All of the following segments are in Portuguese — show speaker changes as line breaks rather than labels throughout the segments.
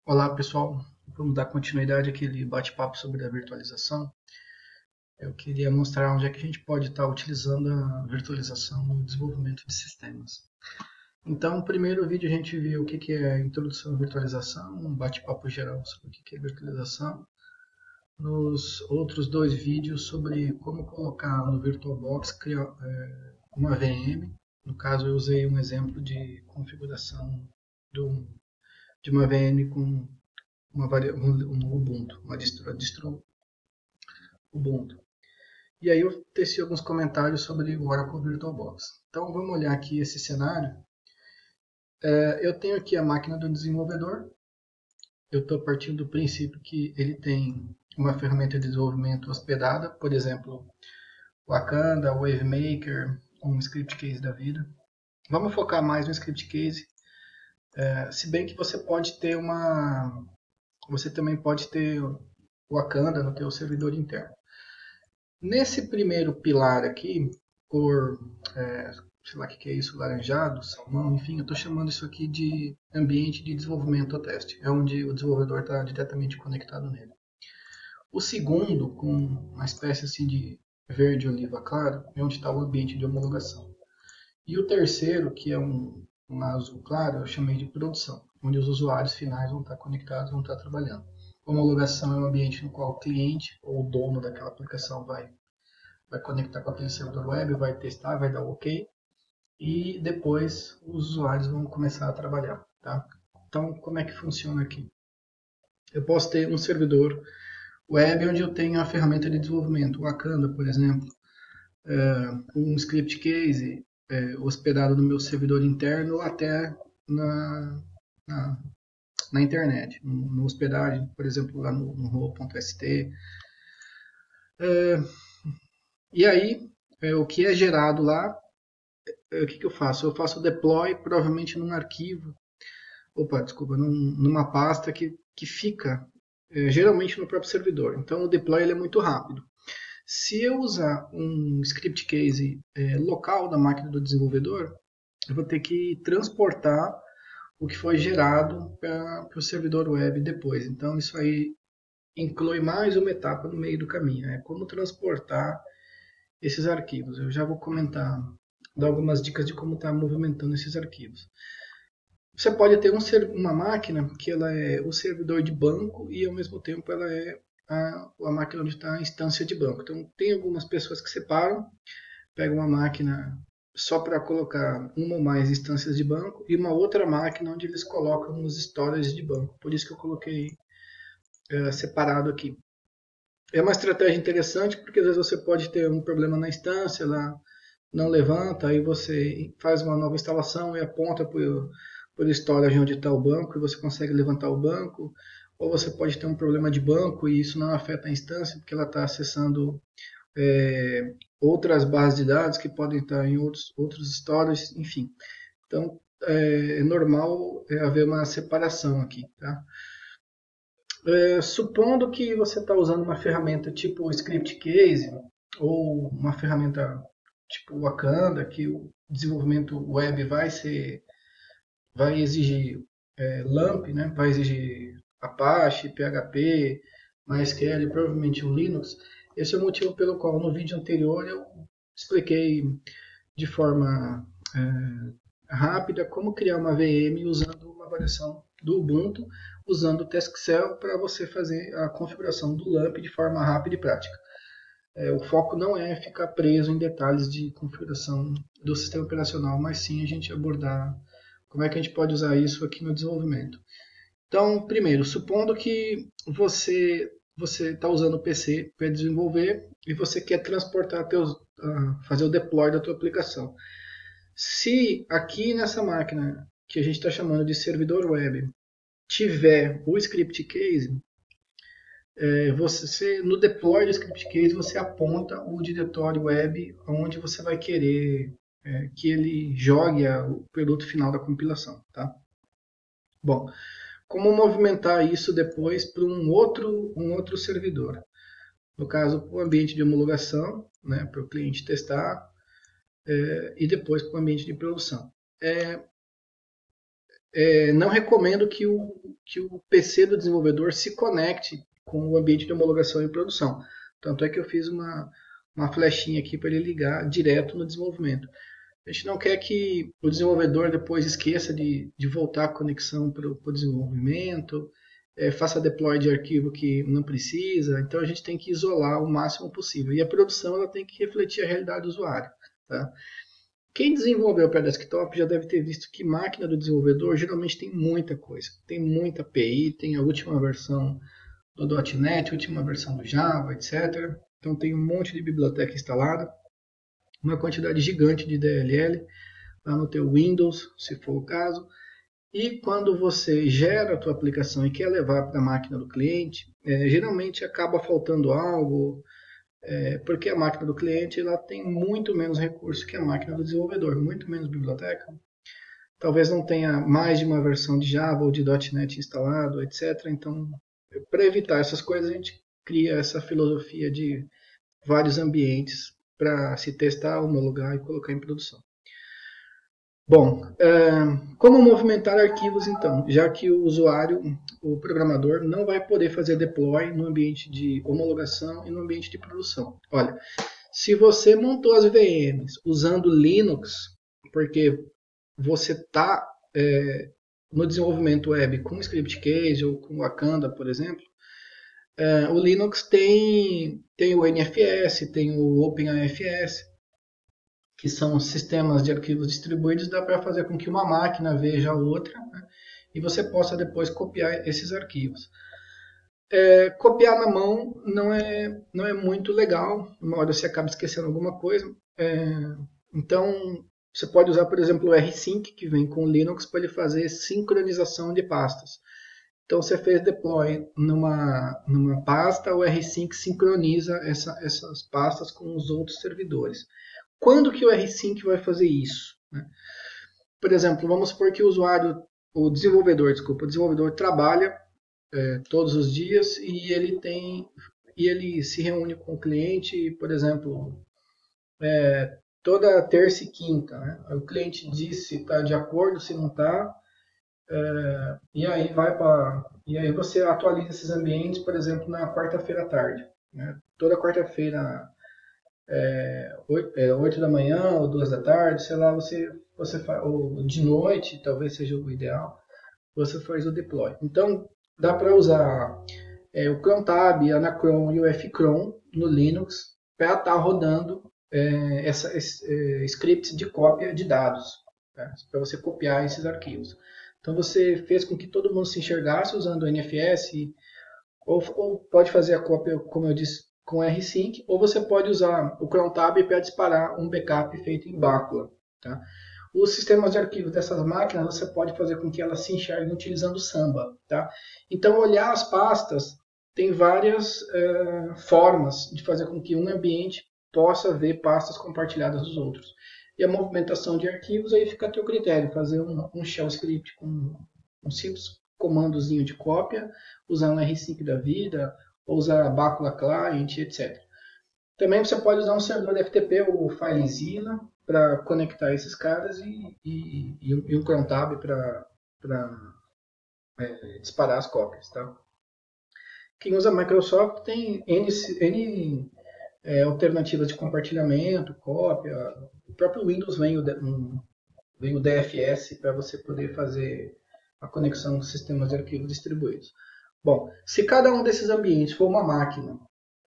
Olá pessoal, vamos dar continuidade àquele bate-papo sobre a virtualização. Eu queria mostrar onde é que a gente pode estar utilizando a virtualização no desenvolvimento de sistemas. Então, no primeiro vídeo a gente viu o que é a introdução à virtualização, um bate-papo geral sobre o que é virtualização. Nos outros dois vídeos sobre como colocar no VirtualBox uma VM. No caso, eu usei um exemplo de configuração de uma VM com um Ubuntu, uma distro Ubuntu. E aí eu teci alguns comentários sobre o Oracle VirtualBox. Então vamos olhar aqui esse cenário. Eu tenho aqui a máquina do desenvolvedor. Eu estou partindo do princípio que ele tem uma ferramenta de desenvolvimento hospedada, por exemplo, o Wakanda, o WaveMaker, um script case da vida. Vamos focar mais no script case, se bem que você também pode ter o Wakanda no teu servidor interno. Nesse primeiro pilar aqui, sei lá o que é isso, laranjado, salmão, enfim, eu estou chamando isso aqui de ambiente de desenvolvimento ou teste. É onde o desenvolvedor está diretamente conectado nele. O segundo, com uma espécie assim de verde oliva claro, é onde está o ambiente de homologação. E o terceiro, que é um azul claro, eu chamei de produção, onde os usuários finais vão estar conectados, vão estar trabalhando. Homologação é um ambiente no qual o cliente ou o dono daquela aplicação vai conectar com aquele servidor web, vai testar, vai dar OK e depois os usuários vão começar a trabalhar. Tá? Então, como é que funciona aqui? Eu posso ter um servidor web onde eu tenho a ferramenta de desenvolvimento, o Wakanda, por exemplo, um script case hospedado no meu servidor interno ou até na, na, na internet, no hospedagem, por exemplo, lá no roll.st. E aí, o que é gerado lá, o que eu faço? Eu faço o deploy, provavelmente num arquivo, numa pasta que fica geralmente no próprio servidor. Então o deploy ele é muito rápido. Se eu usar um script case local da máquina do desenvolvedor, eu vou ter que transportar o que foi gerado para o servidor web depois. Então isso aí inclui mais uma etapa no meio do caminho. É como transportar esses arquivos. Eu já vou comentar, dar algumas dicas de como está movimentando esses arquivos. Você pode ter uma máquina que ela é o servidor de banco e ao mesmo tempo ela é a máquina onde está a instância de banco. Então tem algumas pessoas que separam, pegam uma máquina só para colocar uma ou mais instâncias de banco e uma outra máquina onde eles colocam os storage de banco. Por isso que eu coloquei separado aqui. É uma estratégia interessante porque às vezes você pode ter um problema na instância, ela não levanta, aí você faz uma nova instalação e aponta por storage onde está o banco e você consegue levantar o banco. Ou você pode ter um problema de banco e isso não afeta a instância porque ela está acessando outras bases de dados que podem estar em outros storages, enfim. Então é normal haver uma separação aqui. Tá? Supondo que você está usando uma ferramenta tipo o Script Case ou uma ferramenta tipo o Wakanda, que o desenvolvimento web vai exigir LAMP, né? Vai exigir Apache, PHP, MySQL, provavelmente o Linux. Esse é o motivo pelo qual no vídeo anterior eu expliquei de forma rápida como criar uma VM usando uma variação do Ubuntu, usando o Taskcell para você fazer a configuração do LAMP de forma rápida e prática. O foco não é ficar preso em detalhes de configuração do sistema operacional, mas sim a gente abordar como é que a gente pode usar isso aqui no desenvolvimento. Então, primeiro, supondo que você está usando o PC para desenvolver e você quer transportar fazer o deploy da tua aplicação. Se aqui nessa máquina que a gente está chamando de servidor web tiver o script case, no deploy do script case você aponta o diretório web onde você vai querer que ele jogue o produto final da compilação. Tá? Bom, como movimentar isso depois para um outro servidor? No caso, o ambiente de homologação, né, para o cliente testar, e depois para o ambiente de produção. não recomendo que o PC do desenvolvedor se conecte com o ambiente de homologação e produção. Tanto é que eu fiz uma flechinha aqui para ele ligar direto no desenvolvimento. A gente não quer que o desenvolvedor depois esqueça de voltar a conexão para o desenvolvimento, faça deploy de arquivo que não precisa. Então a gente tem que isolar o máximo possível. E a produção ela tem que refletir a realidade do usuário. Tá? Quem desenvolveu para desktop já deve ter visto que máquina do desenvolvedor geralmente tem muita coisa. Tem muita API, tem a última versão do .NET, a última versão do Java, etc. Então tem um monte de biblioteca instalada, uma quantidade gigante de DLL lá no teu Windows, se for o caso. E quando você gera a tua aplicação e quer levar para a máquina do cliente, geralmente acaba faltando algo, porque a máquina do cliente ela tem muito menos recurso que a máquina do desenvolvedor, muito menos biblioteca. Talvez não tenha mais de uma versão de Java ou de .NET instalado, etc. Então, para evitar essas coisas, a gente cria essa filosofia de vários ambientes para se testar, homologar e colocar em produção. Bom, como movimentar arquivos então? Já que o usuário, o programador, não vai poder fazer deploy no ambiente de homologação e no ambiente de produção. Olha, se você montou as VMs usando Linux, porque você está no desenvolvimento web com ScriptCase ou com Wakanda, por exemplo, o Linux tem o NFS, tem o OpenAFS, que são sistemas de arquivos distribuídos, dá para fazer com que uma máquina veja a outra, né, e você possa depois copiar esses arquivos. Copiar na mão não é muito legal, uma hora você acaba esquecendo alguma coisa. Então, você pode usar, por exemplo, o rsync, que vem com o Linux, para ele fazer sincronização de pastas. Então, você fez deploy numa pasta, o rsync sincroniza essas pastas com os outros servidores. Quando que o rsync vai fazer isso? Né? Por exemplo, vamos supor que o desenvolvedor trabalha todos os dias e ele se reúne com o cliente, por exemplo, toda terça e quinta. Né? O cliente diz se está de acordo, se não está, e aí você atualiza esses ambientes, por exemplo, na quarta-feira à tarde. Né? Toda quarta-feira 8 da manhã ou 2 da tarde, sei lá, você faz, ou de noite, talvez seja o ideal, você faz o deploy. Então, dá para usar o crontab, a Anacron e o Fcron no Linux para estar rodando scripts de cópia de dados, tá? Para você copiar esses arquivos. Então, você fez com que todo mundo se enxergasse usando o NFS, ou pode fazer a cópia, como eu disse, com rsync, ou você pode usar o crontab para disparar um backup feito em Bacula. Tá? Os sistemas de arquivos dessas máquinas, você pode fazer com que elas se enxerguem utilizando Samba. Tá? Então, olhar as pastas tem várias formas de fazer com que um ambiente possa ver pastas compartilhadas dos outros. E a movimentação de arquivos aí fica a teu critério, fazer um shell script com um simples comandozinho de cópia, usar um rsync da vida, ou usar Bacula Client, etc. Também você pode usar um servidor FTP ou FileZilla para conectar esses caras e um crontab para disparar as cópias. Tá? Quem usa Microsoft tem N alternativas de compartilhamento, cópia. O próprio Windows vem o DFS para você poder fazer a conexão dos sistemas de arquivos distribuídos. Bom, se cada um desses ambientes for uma máquina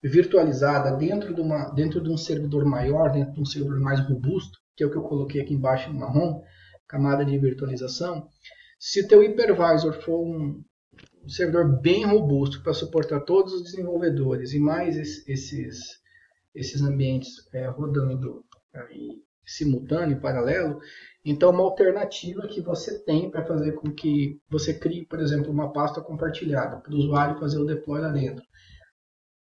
virtualizada dentro de um servidor maior, dentro de um servidor mais robusto, que é o que eu coloquei aqui embaixo no marrom, camada de virtualização, se o teu hypervisor for um servidor bem robusto para suportar todos os desenvolvedores e mais esses ambientes rodando simultâneo, paralelo, então uma alternativa que você tem para fazer com que você crie, por exemplo, uma pasta compartilhada para o usuário fazer o deploy lá dentro.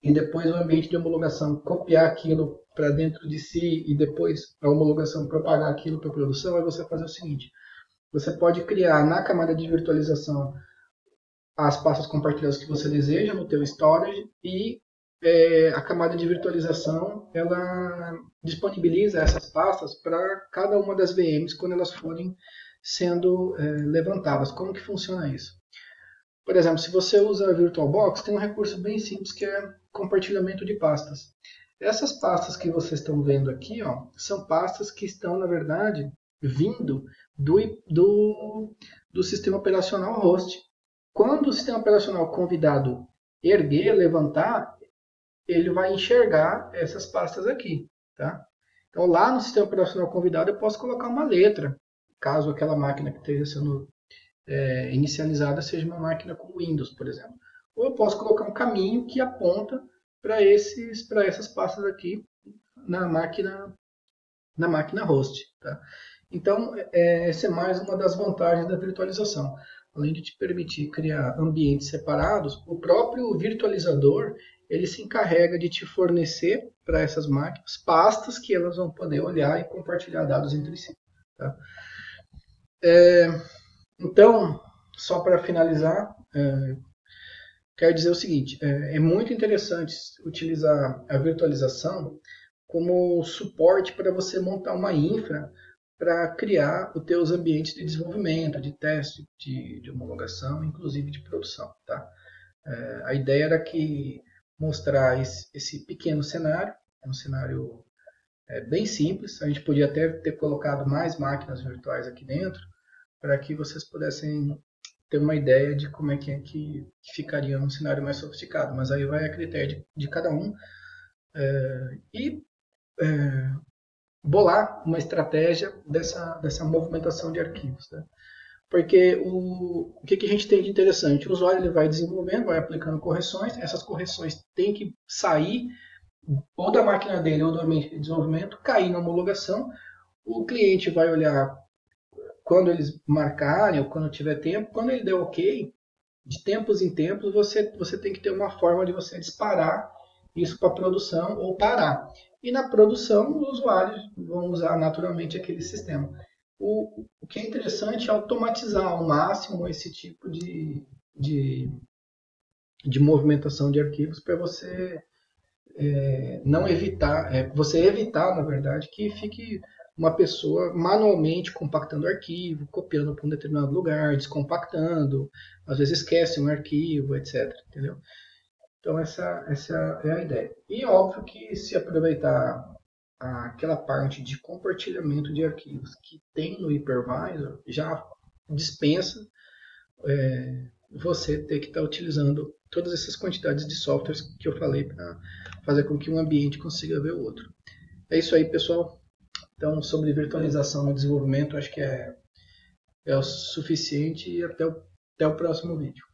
E depois o ambiente de homologação copiar aquilo para dentro de si e depois a homologação propagar aquilo para a produção, é você fazer o seguinte. Você pode criar na camada de virtualização as pastas compartilhadas que você deseja no teu storage e a camada de virtualização ela disponibiliza essas pastas para cada uma das VMs quando elas forem sendo levantadas. Como que funciona isso? Por exemplo, se você usa a VirtualBox, tem um recurso bem simples que é compartilhamento de pastas. Essas pastas que vocês estão vendo aqui, ó, são pastas que estão, na verdade, vindo do sistema operacional host. Quando o sistema operacional convidado erguer, levantar, ele vai enxergar essas pastas aqui. Tá? Então, lá no sistema operacional convidado, eu posso colocar uma letra, caso aquela máquina que esteja sendo inicializada seja uma máquina com Windows, por exemplo. Ou eu posso colocar um caminho que aponta para essas pastas aqui na máquina host. Tá? Então, essa é mais uma das vantagens da virtualização. Além de te permitir criar ambientes separados, o próprio virtualizador ele se encarrega de te fornecer para essas máquinas pastas que elas vão poder olhar e compartilhar dados entre si. Tá? Então, só para finalizar, quero dizer o seguinte, é muito interessante utilizar a virtualização como suporte para você montar uma infra para criar os teus ambientes de desenvolvimento, de teste, de homologação, inclusive de produção. Tá? A ideia era que mostrar esse pequeno cenário, é um cenário bem simples, a gente podia até ter colocado mais máquinas virtuais aqui dentro, para que vocês pudessem ter uma ideia de como é que ficaria um cenário mais sofisticado, mas aí vai a critério de cada um bolar uma estratégia dessa movimentação de arquivos. Né? Porque o que a gente tem de interessante? O usuário ele vai desenvolvendo, vai aplicando correções, essas correções têm que sair ou da máquina dele ou do ambiente de desenvolvimento, cair na homologação, o cliente vai olhar quando eles marcarem ou quando tiver tempo, quando ele der ok, de tempos em tempos você tem que ter uma forma de você disparar isso para a produção ou parar. E na produção os usuários vão usar naturalmente aquele sistema. O que é interessante é automatizar ao máximo esse tipo de movimentação de arquivos para você não evitar, você evitar, na verdade, que fique uma pessoa manualmente compactando arquivo, copiando para um determinado lugar, descompactando, às vezes esquece um arquivo, etc. Entendeu? Então essa é a ideia. E óbvio que se aproveitar aquela parte de compartilhamento de arquivos que tem no hypervisor, já dispensa você ter que estar utilizando todas essas quantidades de softwares que eu falei para fazer com que um ambiente consiga ver o outro. É isso aí, pessoal. Então, sobre virtualização no desenvolvimento, acho que é o suficiente e até o próximo vídeo.